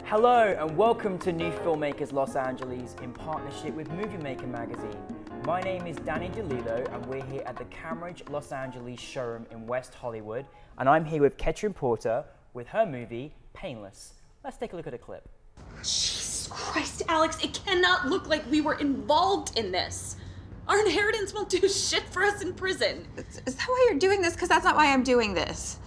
Hello and welcome to New Filmmakers Los Angeles in partnership with Movie Maker magazine. My name is Danny De Lillo and we're here at the Camridge Los Angeles showroom in West Hollywood, and I'm here with Ketryn Porter with her movie Painless. Let's take a look at a clip. Jesus Christ, Alex, it cannot look like we were involved in this. Our inheritance won't do shit for us in prison. Is that why you're doing this? Because that's not why I'm doing this.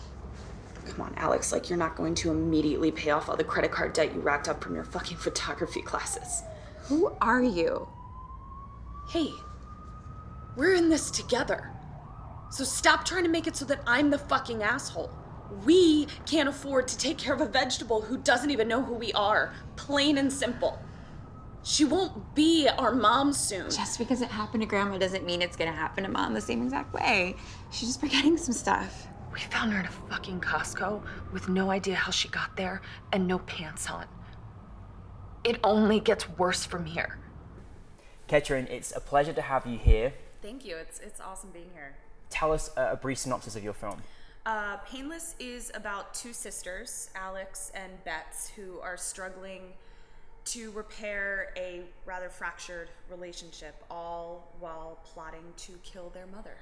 Come on, Alex, like you're not going to immediately pay off all the credit card debt you racked up from your fucking photography classes. Who are you? Hey, we're in this together. So stop trying to make it so that I'm the fucking asshole. We can't afford to take care of a vegetable who doesn't even know who we are. Plain and simple. She won't be our mom soon. Just because it happened to Grandma doesn't mean it's gonna happen to Mom the same exact way. She's just forgetting some stuff. We found her in a fucking Costco with no idea how she got there and no pants on. It only gets worse from here. Ketryn, it's a pleasure to have you here. Thank you. It's awesome being here. Tell us a brief synopsis of your film. Painless is about two sisters, Alex and Bets, who are struggling to repair a rather fractured relationship, all while plotting to kill their mother.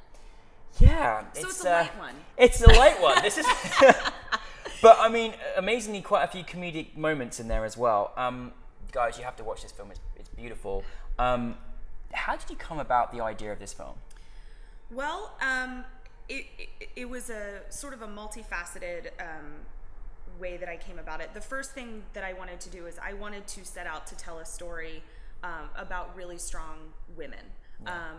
Yeah, So it's a light one. It's a light one. This is, but I mean, amazingly, quite a few comedic moments in there as well. Guys, you have to watch this film. It's beautiful. How did you come about the idea of this film? Well, it was a sort of a multifaceted way that I came about it. The first thing that I wanted to do is I wanted to set out to tell a story about really strong women. Yeah.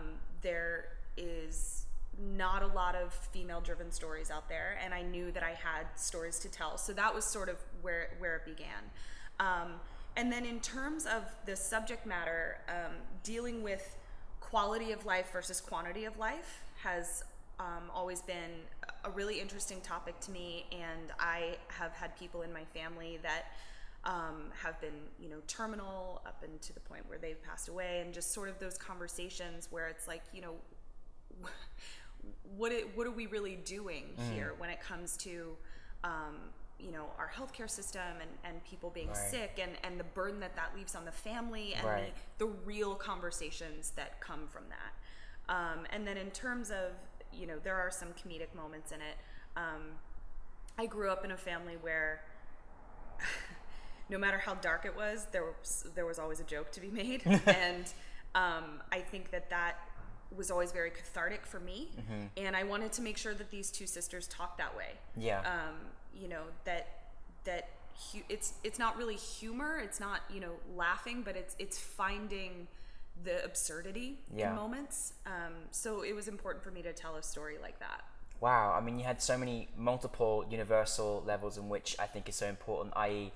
There is not a lot of female-driven stories out there, and I knew that I had stories to tell. So that was sort of where it began. And then in terms of the subject matter, dealing with quality of life versus quantity of life has always been a really interesting topic to me, and I have had people in my family that have been, terminal up and to the point where they've passed away, and just sort of those conversations where it's like, what are we really doing here when it comes to our healthcare system and people being sick and the burden that leaves on the family and the real conversations that come from that. And then in terms of, there are some comedic moments in it. I grew up in a family where no matter how dark it was, there was always a joke to be made. And I think that was always very cathartic for me, and I wanted to make sure that these two sisters talked that way. Yeah. That it's not really humor, it's not laughing, but it's finding the absurdity in moments. So it was important for me to tell a story like that. Wow. I mean, you had so many multiple universal levels in which I think is so important, i.e.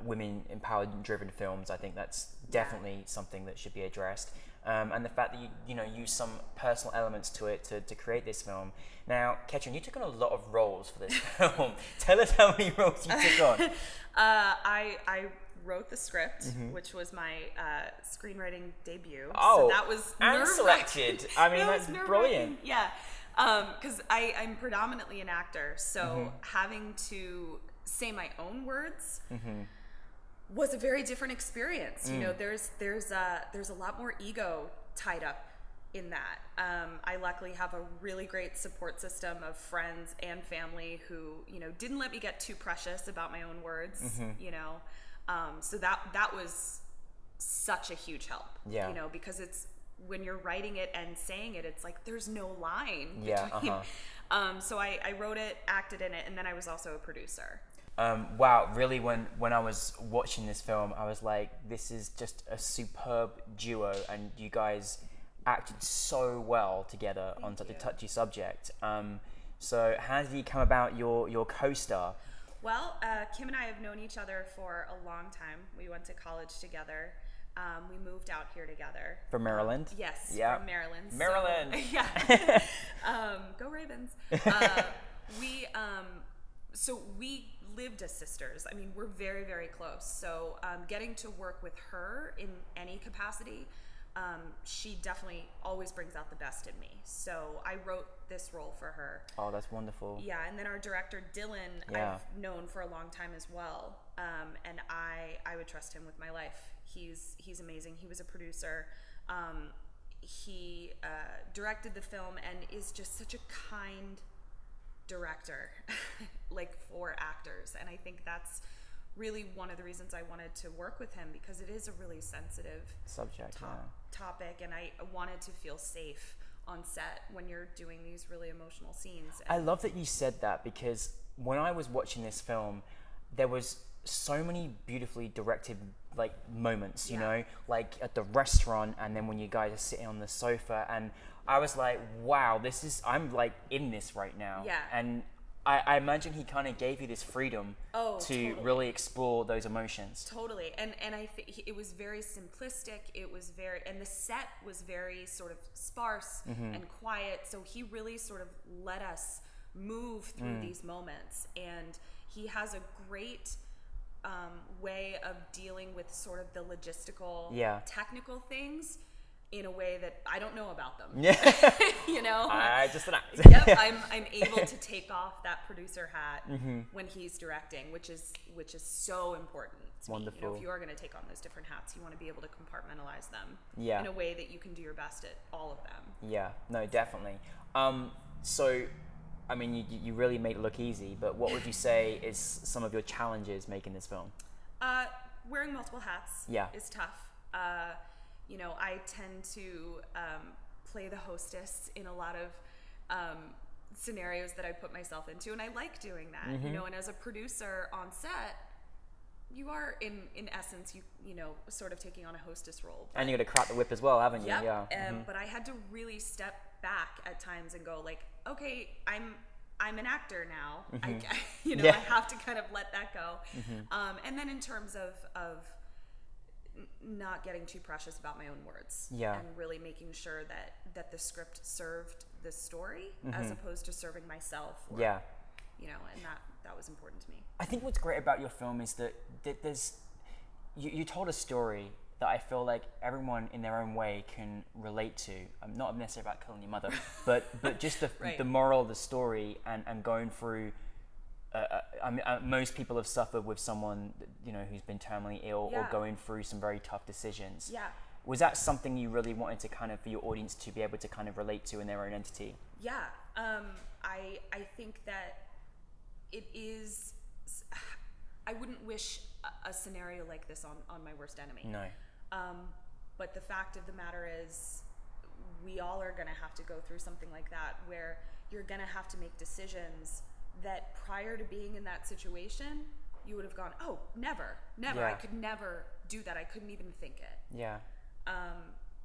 women empowered driven films. I think that's definitely something that should be addressed. And the fact that you use some personal elements to it to create this film. Now, Ketryn, you took on a lot of roles for this film. Tell us how many roles you took on. I wrote the script, which was my screenwriting debut. Oh, so that was and selected. I mean, that's brilliant. Yeah, because I'm predominantly an actor, so having to say my own words was a very different experience. There's a lot more ego tied up in that. I luckily have a really great support system of friends and family who didn't let me get too precious about my own words. So that was such a huge help. Yeah. Because it's when you're writing it and saying it, it's like there's no line between. So I wrote it, acted in it, and then I was also a producer. Wow, really, when I was watching this film, I was like, this is just a superb duo, and you guys acted so well together on such a touchy subject. So how did you come about your co-star? Well, Kim and I have known each other for a long time. We went to college together. We moved out here together. From Maryland? Yes, yeah. From Maryland. Maryland! So, yeah. Go Ravens. So we lived as sisters. I mean, we're very, very close. So getting to work with her in any capacity she definitely always brings out the best in me. So I wrote this role for her. Oh, that's wonderful. Yeah, and then our director Dylan, I've known for a long time as well, and I would trust him with my life. He's amazing. He was a producer. He directed the film and is just such a kind director, like for actors. And I think that's really one of the reasons I wanted to work with him, because it is a really sensitive subject topic, and I wanted to feel safe on set when you're doing these really emotional scenes. I love that you said that, because when I was watching this film, there was so many beautifully directed like moments, you know, like at the restaurant, and then when you guys are sitting on the sofa, and I was like, wow, I'm like in this right now. Yeah. And I imagine he kind of gave you this freedom to really explore those emotions. Totally. And I think it was very simplistic. It was and the set was very sort of sparse and quiet. So he really sort of let us move through these moments. And he has a great way of dealing with sort of the logistical, technical things in a way that I don't know about them. Yeah. You know? Just an act. Yep, I'm able to take off that producer hat when he's directing, which is so important. Wonderful. You know, if you are going to take on those different hats, you want to be able to compartmentalize them in a way that you can do your best at all of them. Yeah, no, definitely. So, I mean, you really made it look easy, but what would you say is some of your challenges making this film? Wearing multiple hats is tough. You know, I tend to play the hostess in a lot of scenarios that I put myself into, and I like doing that. You know, and as a producer on set, you are in essence, you know, sort of taking on a hostess role. And you're gonna crack the whip as well, haven't you? Yep. Yeah. But I had to really step back at times and go like, okay, I'm an actor now. I have to kind of let that go. And then in terms of not getting too precious about my own words, and really making sure that the script served the story as opposed to serving myself. Or, you know, and that was important to me. I think what's great about your film is that you told a story that I feel like everyone in their own way can relate to. I'm not necessarily about killing your mother, but just the moral of the story and going through. Most people have suffered with someone, you know, who's been terminally ill or going through some very tough decisions. Yeah. Was that something you really wanted to kind of, for your audience to be able to kind of relate to in their own entity? Yeah. I think that it is, I wouldn't wish a scenario like this on my worst enemy. No. But the fact of the matter is, we all are going to have to go through something like that, where you're going to have to make decisions that prior to being in that situation, you would have gone, oh, never. I could never do that. I couldn't even think it. Yeah.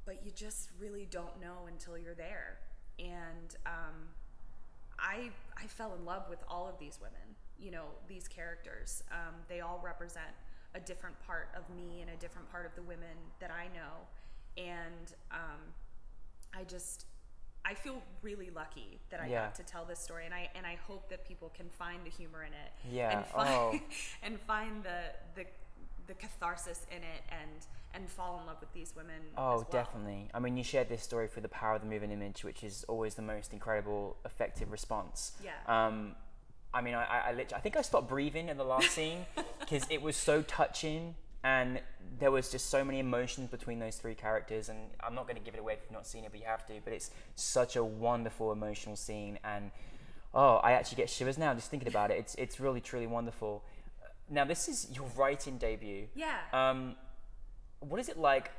But you just really don't know until you're there. And I fell in love with all of these women, you know, these characters. They all represent a different part of me and a different part of the women that I know. And I feel really lucky that I got to tell this story, and I hope that people can find the humor in it, and find the catharsis in it, and fall in love with these women. As well. Definitely. I mean, you shared this story for the power of the moving image, which is always the most incredible, effective response. Yeah. I mean, I think I stopped breathing in the last scene because it was so touching. And there was just so many emotions between those three characters, and I'm not going to give it away if you've not seen it, but you have to. But it's such a wonderful, emotional scene, and I actually get shivers now just thinking about it. It's really, truly wonderful. Now, this is your writing debut. Yeah. What is it like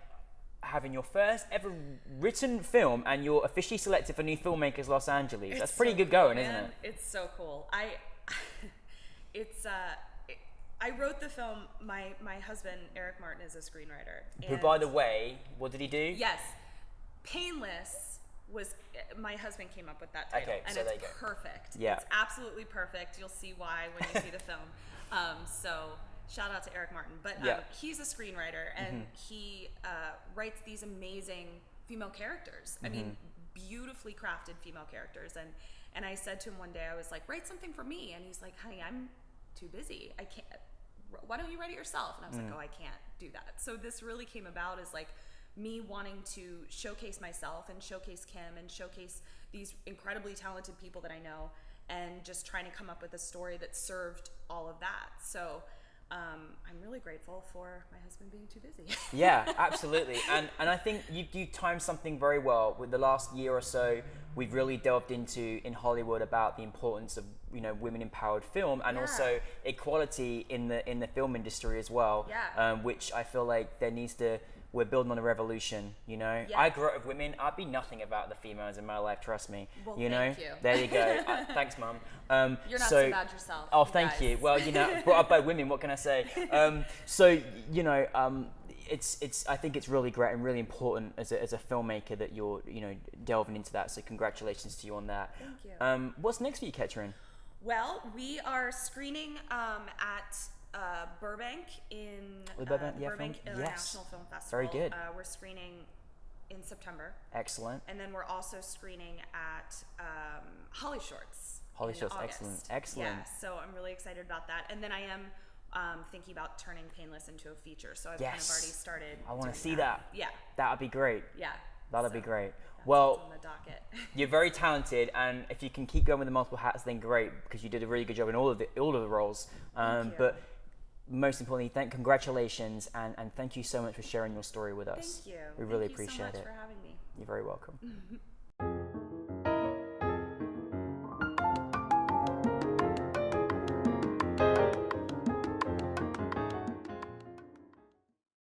having your first ever written film, and you're officially selected for NewFilmmakers Los Angeles? That's pretty good going, isn't it? It's so cool. I wrote the film. My husband, Eric Martin, is a screenwriter. Who, by the way, what did he do? Yes. Painless was, my husband came up with that title. Okay, and so it's perfect. Yeah. It's absolutely perfect. You'll see why when you see the film. So shout out to Eric Martin. But he's a screenwriter, and he writes these amazing female characters. I mean, beautifully crafted female characters. And I said to him one day, I was like, write something for me. And he's like, honey, I'm too busy. I can't. Why don't you write it yourself? And I was like, oh, I can't do that. So this really came about as like me wanting to showcase myself and showcase Kim and showcase these incredibly talented people that I know, and just trying to come up with a story that served all of that. So I'm really grateful for my husband being too busy. Yeah, absolutely. And I think you timed something very well. With the last year or so, we've really delved into in Hollywood about the importance of, you know, women empowered film, and also equality in the film industry as well. Yeah. Which I feel like we're building on a revolution, you know? Yeah. I grew up with women. I'd be nothing about the females in my life, trust me. Well, you know? thank you. There you go. Thanks, Mum. You're not so bad yourself. Oh, you thank guys. you. Well, you know, brought up by women, what can I say? So, you know, I think it's really great and really important as a filmmaker that you're, you know, delving into that. So congratulations to you on that. Thank you. What's next for you, Ketryn? Well, we are screening at Burbank in Burbank, yeah, Burbank film? International Yes. Film Festival. Very good. We're screening in September, Excellent. and then we're also screening at Holly Shorts. Holly in Shorts, August. excellent. Yeah, so I'm really excited about that. And then I am thinking about turning Painless into a feature. So I've kind of Yes. already started. I want to doing see that. Yeah, That would be great. yeah. That'll So be great. that's Well, what's on the docket. you're very talented, and if you can keep going with the multiple hats, then great, because you did a really good job in all of the roles. Thank you. But most importantly, congratulations, and thank you so much for sharing your story with us. Thank you. We really Thank you appreciate so much it. for having me. You're very welcome.